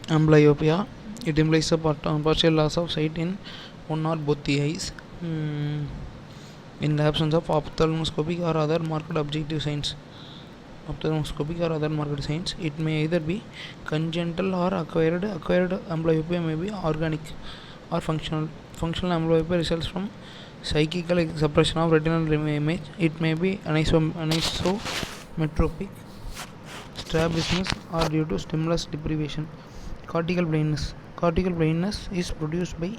Amblyopia. It implies a partial loss of sight in one or both the eyes. In the absence of ophthalmoscopic or other marked objective signs. Ophthalmoscopic or other marked signs, it may either be congenital or acquired. Acquired amblyopia may be organic or functional. Functional amblyopia results from psychical suppression of retinal image. It may be anisometropic strabismus or due to stimulus deprivation. Cortical blindness. Cortical blindness is produced by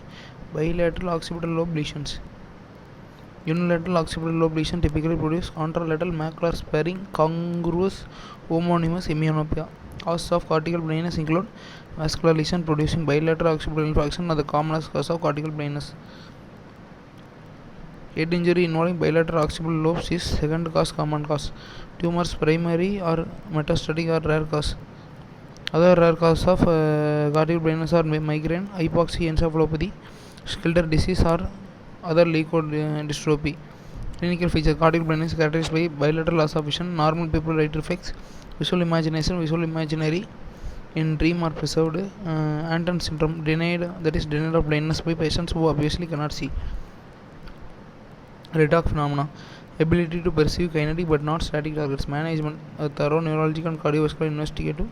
bilateral occipital lobe lesions. Unilateral occipital lobe lesion typically produce contralateral macular sparing congruous homonymous hemianopia. Causes of cortical blindness include vascular lesion producing bilateral occipital infarction are the commonest cause of cortical blindness. Head injury involving bilateral occipital lobes is second common cause. Tumors primary or metastatic are rare cause. Other rare causes of cortical blindness are migraine, hypoxia encephalopathy, Schilder disease or other leukodystrophy. Clinical feature: cortical blindness is characterized by bilateral loss of vision, normal pupil eye reflex, visual imagination, visual imaginary in dream or preserved, Anton syndrome, denial of blindness by patients who obviously cannot see. Redox phenomena: ability to perceive kinetic but not static targets. Management: a thorough neurological and cardiovascular investigative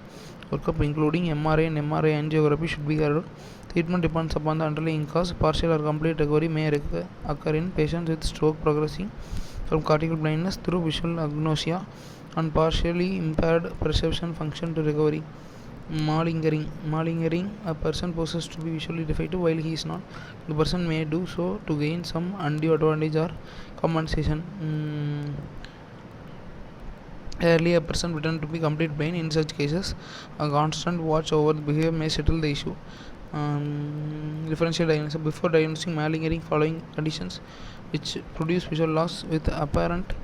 workup including MRI and MRI angiography should be carried out. Treatment depends upon the underlying cause. Partial or complete recovery may occur in patients with stroke progressing from cortical blindness through visual agnosia and partially impaired perception function to recovery. Malingering: a person poses to be visually defective while he is not. The person may do so to gain some undue advantage or compensation. Rarely a person pretends to be complete blind. In such cases, a constant watch over the behavior may settle the issue. Differential diagnosis: before diagnosing malingering, following conditions which produce visual loss with apparent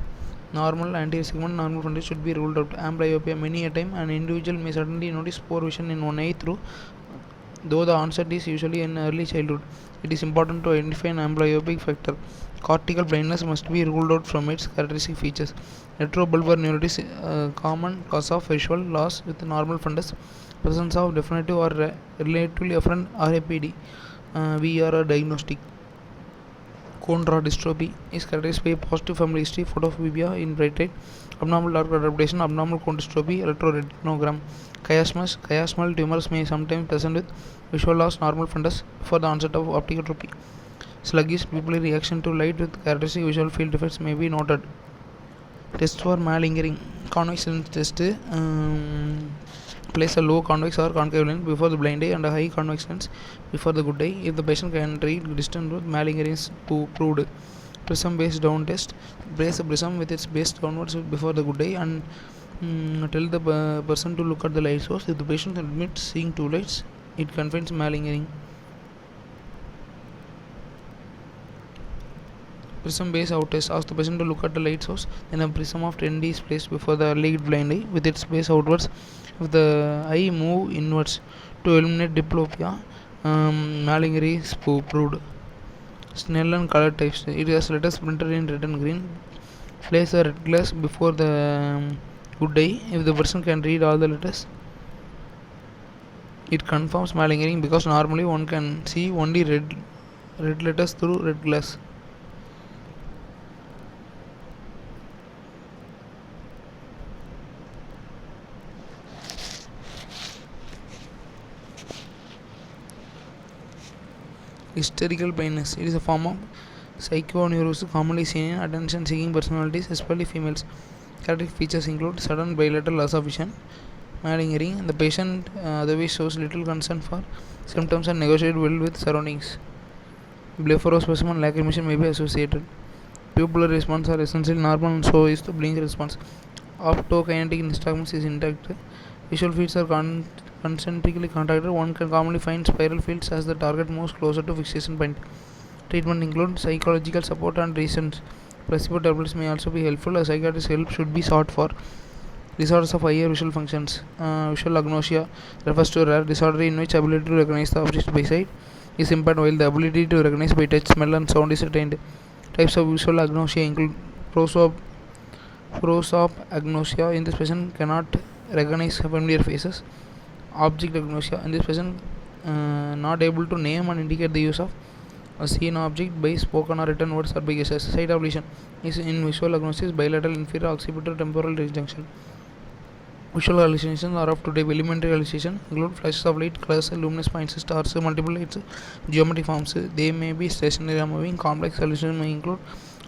normal anterior segment normal frontal should be ruled out. Amblyopia: many a time an individual may suddenly notice poor vision in one eye though the onset is usually in early childhood. It is important to identify an amblyopic factor. Cortical blindness must be ruled out from its characteristic features. Retrobulbar neuritis, a common cause of visual loss with normal fundus. Presence of definitive or relatively afferent RAPD. VR diagnostic. Cone rod dystrophy is characterized by a positive family history, photophobia in bright light, abnormal dark adaptation, abnormal cone dystrophy, electroretinogram. Chiasmal tumors may sometimes present with visual loss, normal fundus before the onset of opticotropy. Sluggish pupillary reaction to light with characteristic visual field defects may be noted. Test for malingering: convex lens test. Place a low convex or concave lens before the blind eye and a high convex lens before the good eye. If the patient can read distance with malingering is proved. Prism based down test: place a prism with its base downwards before the good eye and tell the person to look at the light source. If the patient admits seeing two lights, it confirms malingering. Prism base out test: ask the patient to look at the light source, then a prism of 10D is placed before the lead blind eye with its base outwards. If the eye move inwards to eliminate diplopia, malingering is proved. Snellen color types: it has letters printed in red and green. Place a red glass before the good eye. If the person can read all the letters, it confirms malingering because normally one can see only red letters through red glass. Hysterical blindness: it is a form of psychoneurosis commonly seen in attention-seeking personalities, especially females. Characteristic features include sudden bilateral loss of vision, malingering. The patient otherwise shows little concern for symptoms and negotiates well with surroundings. Blepharospasm and lacrimeation may be associated. Pupillary response are essentially normal and so is the blink response. Optokinetic nystagmus is intact. Visual fields are concentrically contracted. One can commonly find spiral fields as the target moves closer to fixation point. Treatment includes psychological support and reasons. Placebo tablets may also be helpful. A psychiatrist's help should be sought for. Disorders of higher visual functions. Visual agnosia refers to a rare disorder in which ability to recognize the object by sight is impaired while the ability to recognize by touch, smell and sound is retained. Types of visual agnosia include prosopagnosia. In this patient cannot recognize familiar faces. Object agnosia. In this patient, not able to name and indicate the use of a seen object by spoken or written words or by gestures. Sight of lesion is in visual agnosis, bilateral inferior occipital temporal disjunction. Visual hallucinations are of today. Elementary hallucinations include flashes of light, colors, luminous points, stars, multiple lights, geometric forms. They may be stationary or moving. Complex hallucinations may include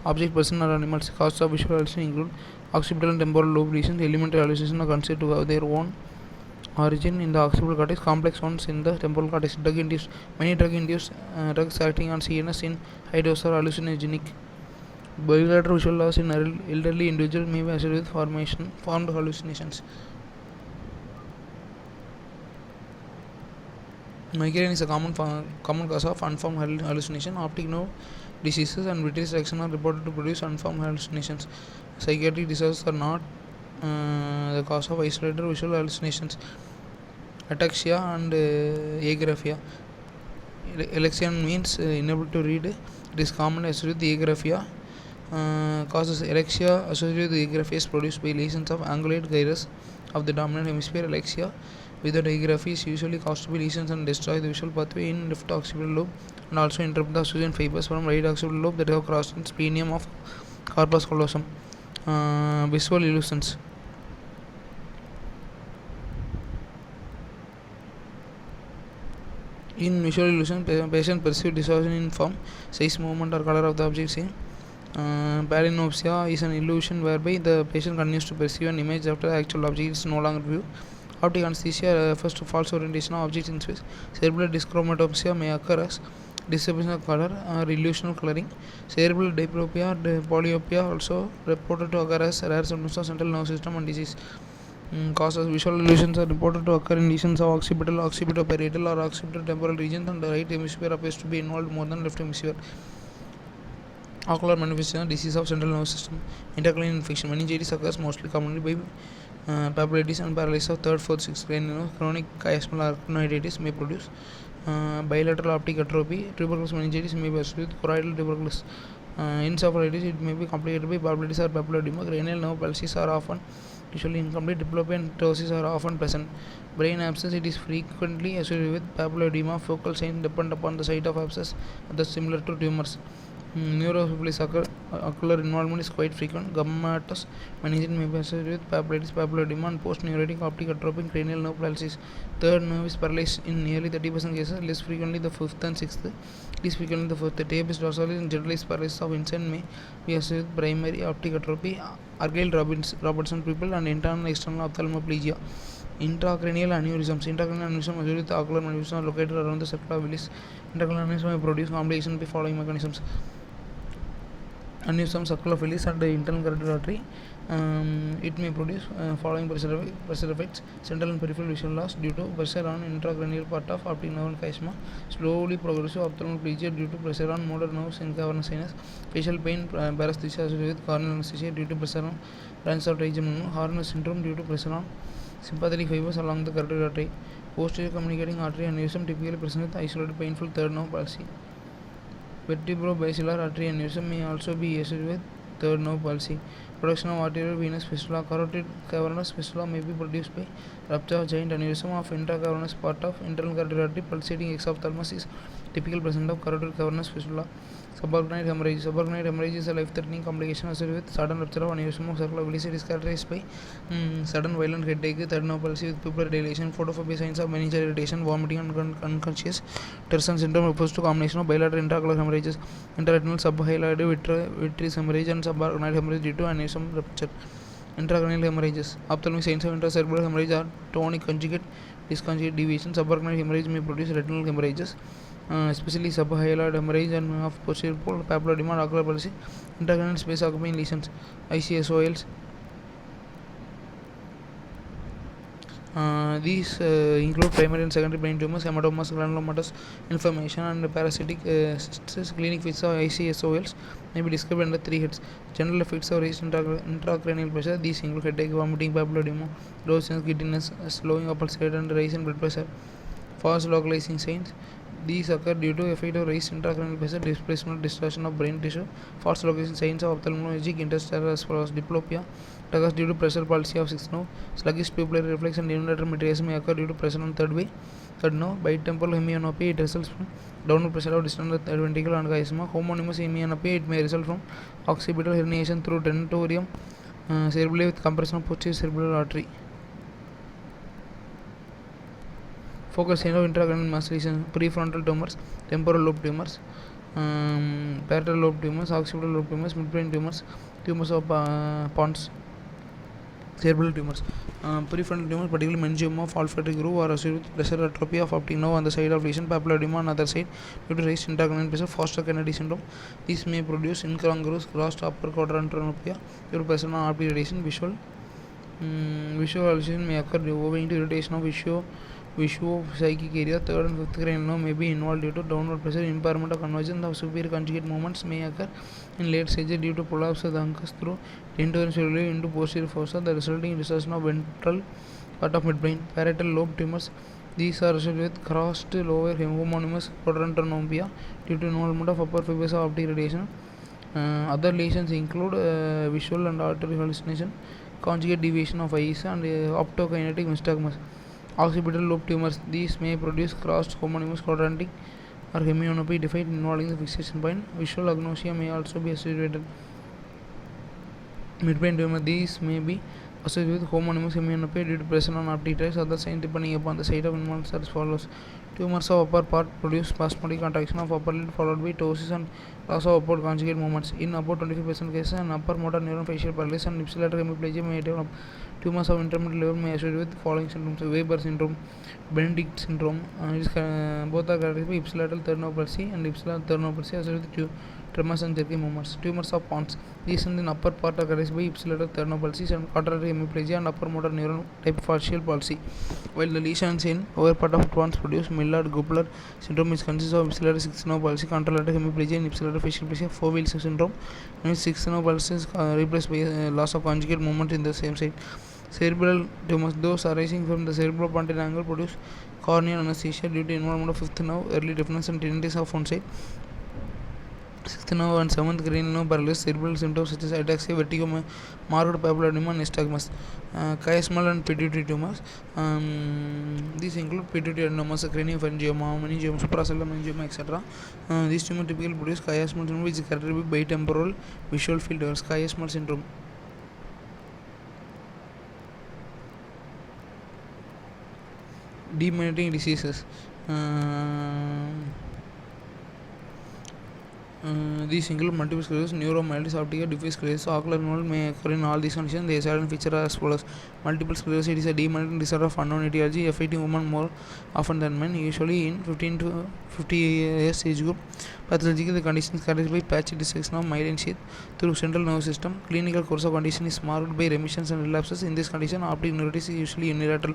object, person, or animals. Causes of visual hallucinations include occipital and temporal lobe lesions. Elementary hallucinations are considered to have their own origin in the occipital cortex, complex ones in the temporal cortex. Drug-induced. Many drug-induced drugs acting on CNS in high dose are hallucinogenic. Bilateral visual loss in elderly individuals may be associated with formed hallucinations. Migraine is a common cause of unformed hallucination. Optic nerve diseases and vitreous reaction are reported to produce unformed hallucinations. Psychiatric disorders are not the cause of isolated visual hallucinations. Ataxia and agraphia. Alexia means inability to read. It is commonly associated with agraphia. Causes alexia associated with agraphia is produced by lesions of angulate gyrus of the dominant hemisphere. Alexia without agraphy is usually caused by lesions and destroy the visual pathway in left occipital lobe and also interrupt the oxygen fibers from right occipital lobe that have crossed in splenium of corpus callosum. Visual illusions. In visual illusion, patient perceive distortion in form, size, movement, or color of the object seen. Palinopsia is an illusion whereby the patient continues to perceive an image after the actual object is no longer viewed. Optic anesthesia refers to false orientation of objects in space. Cerebral dyschromatopsia may occur as distribution of color or illusional coloring. Cerebral diplopia and polyopia also reported to occur as rare symptoms of central nervous system and disease. Causes visual illusions are reported to occur in lesions of occipital, occipitoparietal, or occipital temporal regions, and the right hemisphere appears to be involved more than left hemisphere. Ocular manifestation, disease of central nervous system. Intracranial infection. Meningitis occurs mostly commonly by papillitis and paralysis of third, fourth, sixth cranial. Chronic chiasmal arachnoiditis may produce bilateral optic atrophy. Tuberculous meningitis may be associated with choroidal tuberculosis. Encephalitis, it may be complicated by papillitis or papilloedema. Cranial nerve palsies are often usually incomplete. Diplopia and ptosis are often present. Brain abscess, it is frequently associated with papilloedema. Focal signs depend upon the site of abscess, thus similar to tumors. Neurosyphilis ocular involvement is quite frequent. Gummatous meningitis may be associated with papillitis, papilloedema, and post-neuritic optic atrophy, cranial nerve palsies. Third nerve is paralyzed in nearly 30% cases, less frequently the fifth and sixth, least frequently the fourth. The tapeus dorsalis and generalized paralysis of inside may be associated with primary optic atrophy, Argyll Robertson pupil, and internal and external ophthalmoplegia. Intracranial aneurysms. Intracranial aneurysm associated with ocular manifestations are located around the circular villus. Intracranial aneurysm may produce complications by following mechanisms. Aneurysm, circular villus, and internal carotid artery. It may produce following pressure effects: central and peripheral visual loss due to pressure on intracranial part of optic nerve and chiasma, slowly progressive ophthalmoplegia due to pressure on motor nerves and cavernous sinus, facial pain, paresthesia associated with corneal anesthesia due to pressure on branches of trigeminal nerve, Horner syndrome due to pressure on sympathetic fibers along the carotid artery. Posterior communicating artery aneurysm typically present with isolated painful third nerve palsy. Vertebrobasilar artery aneurysm may also be associated with third nerve palsy. Production of arterial venous fistula. Carotid cavernous fistula may be produced by rupture of giant aneurysm of intracavernous part of internal carotid artery. Pulsating exophthalmos is typical present of carotid cavernous fistula. Subarachnoid hemorrhage. Subarachnoid hemorrhage is a life-threatening complication associated with sudden rupture of aneurysm of circular villus. It is characterized by sudden violent headache, third nerve palsy with pupillary dilation, photophobia, signs of meningeal irritation, vomiting, and unconscious. Terson syndrome refers to combination of bilateral intraocular hemorrhages, intraretinal subhyaloid vitreous hemorrhage, and subarachnoid hemorrhage due to aneurysm rupture. Intracranial hemorrhages. Ophthalmic signs of intracerebral hemorrhage are tonic conjugate, disconjugate deviation. Subarachnoid hemorrhage may produce retinal hemorrhages, especially subhyaloid hemorrhage and of posterior pole, papilloedema, and ocular palsy. Intracranial space occupying lesions, ICSOLs. These include primary and secondary brain tumors, hematomas, granulomatous inflammation, and parasitic cysts. Clinic features of ICSOLs may be described under three heads. General effects of raised intracranial pressure. These include headache, vomiting, papilloedema, low sense giddiness, slowing of pulse rate, and rise in blood pressure. Fast localizing signs. These occur due to effective raised intracranial pressure, displacement, distortion of brain tissue, false location, signs of ophthalmologic interstellar as well as diplopia. It occurs due to pressure palsy of 6th nerve. Sluggish pupillary reflex and unilateral mydriasis may occur due to pressure on third nerve. Bitemporal hemianopy, it results from downward pressure of distant third ventricle and chiasma. Homonymous hemianopy, it may result from occipital herniation through tentorium cerebelli with compression of posterior cerebral artery. Focal sign of intracranial mass lesion: prefrontal tumors, temporal lobe tumors, parietal lobe tumors, occipital lobe tumors, midbrain tumors, tumors of pons, cerebral tumors. Prefrontal tumors, particularly meningioma of olfactory groove, are associated with pressure atrophy of optic nerve on the side of lesion, papilledema on the other side due to raised intracranial pressure, Foster Kennedy syndrome. This may produce incongruous crossed upper quadrantopia due to pressure on optic radiation. Visual hallucination may occur owing to irritation of visuopsychic area. Third and fifth cranial nerve may be involved due to downward pressure. Impairment of convergence of superior conjugate movements may occur in late stages due to prolapse of the uncus through tentorium cerebelli into posterior fossa, the resulting distortion of ventral part of midbrain. Parietal lobe tumors, these are associated with crossed lower homonymous quadrantopia due to involvement of upper fibers of optic radiation. Other lesions include visual and auditory hallucination, conjugate deviation of eyes, and optokinetic nystagmus. Occipital lobe tumors, these may produce crossed homonymous quadratic or hemianopy defect involving the fixation point. Visual agnosia may also be associated. Midbrain tumor, these may be associated with homonymous hemianopy due to pressure on optic tract. Other signs depending upon the site of involvement are as follows: tumors of upper part produce spasmodic contraction of upper lid followed by ptosis and loss of upward conjugate movements. In about 25% cases, an upper motor neuron facial paralysis and ipsilateral hemiplegia may develop. Tumors of intermediate level may associate with following symptoms: Weber syndrome, Benedict syndrome. Both are characterized by ipsilateral third nerve palsy and ipsilateral third nerve palsy associated with tremors and jerky movements. Tumors of pons, these in the upper part are characterized by ipsilateral third nerve palsy and contralateral hemiplegia and upper motor neuron type facial palsy, while the lesions in lower part of pons produce Millard-Gubler syndrome, which consists of ipsilateral sixth nerve palsy, contralateral hemiplegia, and ipsilateral facial palsy. Foveal syndrome, in which sixth nerve palsy is replaced by loss of conjugate movement in the same site. Cerebral tumors, those arising from the cerebropontian angle, produce corneal anesthesia due to involvement of fifth nerve, early deafness and tinnitus of one side. Sixth nerve and seventh cranial nerve paralysis. Cerebral symptoms such as ataxia, vertigo, marked papilledema, and nystagmus. Chiasmal and pituitary tumors, these include pituitary adenomas, craniopharyngioma, meningioma, suprasellar meningioma, etc. These tumors typically produce chiasmal syndrome, which is characterized by bitemporal visual field errors. Chiasmal syndrome. Demyelinating diseases, these include multiple sclerosis, neuromyelitis optica, diffuse sclerosis. Ocular involvement may occur in all these conditions. The silent feature are as follows: multiple sclerosis, it is a demyelinating disorder of unknown etiology affecting women more often than men, usually in 15 to 50 years age group. Pathologically, the condition is characterized by patchy dissection of myelin sheath through central nervous system. Clinical course of condition is marked by remissions and relapses. In this condition, optic neuritis is usually unilateral.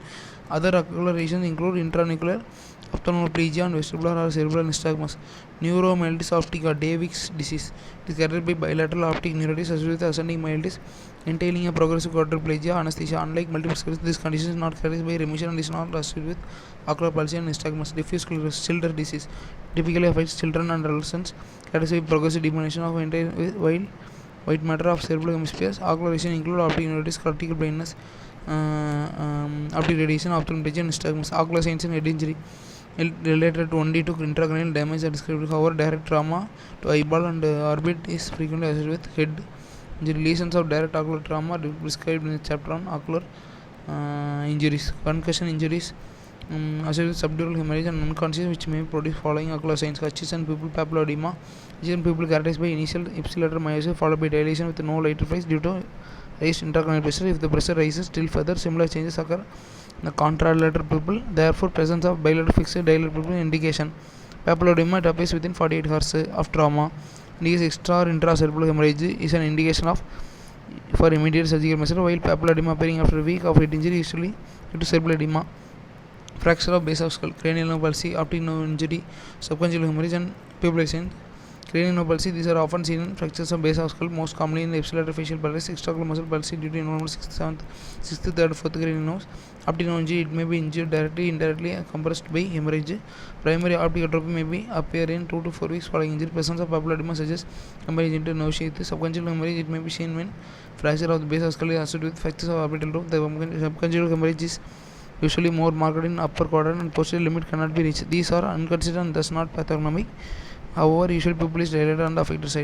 Other ocular lesions include intranuclear ophthalmoplegia and vestibular or cerebral nystagmus. Neuromyelitis optica, Davick's disease, it is characterized by bilateral optic neuritis associated with ascending myelitis entailing a progressive quadriplegia. Anesthesia, unlike multiple sclerosis, this condition is not characterized by remission and is not associated with ocular palsy and nystagmus. Diffuse sclerosis, Children's disease, typically affects children and adolescents, characterized by progressive diminution of entire white matter of cerebral hemispheres. Ocular lesions include optic neuritis, cortical blindness, optic radiation, ophthalmoplegia, and nystagmus. Ocular signs and head injury related only to intracranial damage are described. However, direct trauma to eyeball and orbit is frequently associated with head injury. Lesions of direct ocular trauma are described in the chapter on ocular injuries. Concussion injuries associated with subdural hemorrhage and unconscious, which may produce following ocular signs: Hutchinson pupil papilledema. Hutchinson pupil characterized by initial ipsilateral myosis followed by dilation with no light reflex due to raised intracranial pressure. If the pressure rises still further, similar changes occur in the contralateral pupil. Therefore, presence of bilateral fixed dilateral pupil indication. Papilledema, it appears within 48 hours of trauma. Indicates extra or intracerebral hemorrhage is an indication of for immediate surgical measure, while papilledema appearing after a week of head injury usually due to cerebral edema. Fracture of base of skull, cranial nerve palsy, optic nerve injury, subconjugal hemorrhage, and pupillary signs Cranial palsy, these are often seen in fractures of base of skull, most commonly in the ipsilateral facial paralysis, extraocular muscle palsy due to involvement of 6th, 7th, 6th, 3rd, 4th cranial nerves. Optic nerve injury, it may be injured directly, indirectly, compressed by hemorrhage. Primary optic atrophy may be appear in 2 to 4 weeks following injury. Presence of papilla edema suggests hemorrhage into nerve sheath. Subconjugal hemorrhage, it may be seen when fracture of the base of skull is associated with fractures of orbital lobe. The subconjugal hemorrhage is usually more marked in upper quadrant and posterior limit cannot be reached. These are unconsidered and thus not pathognomic. However, usually pupil is dilated on the affected side.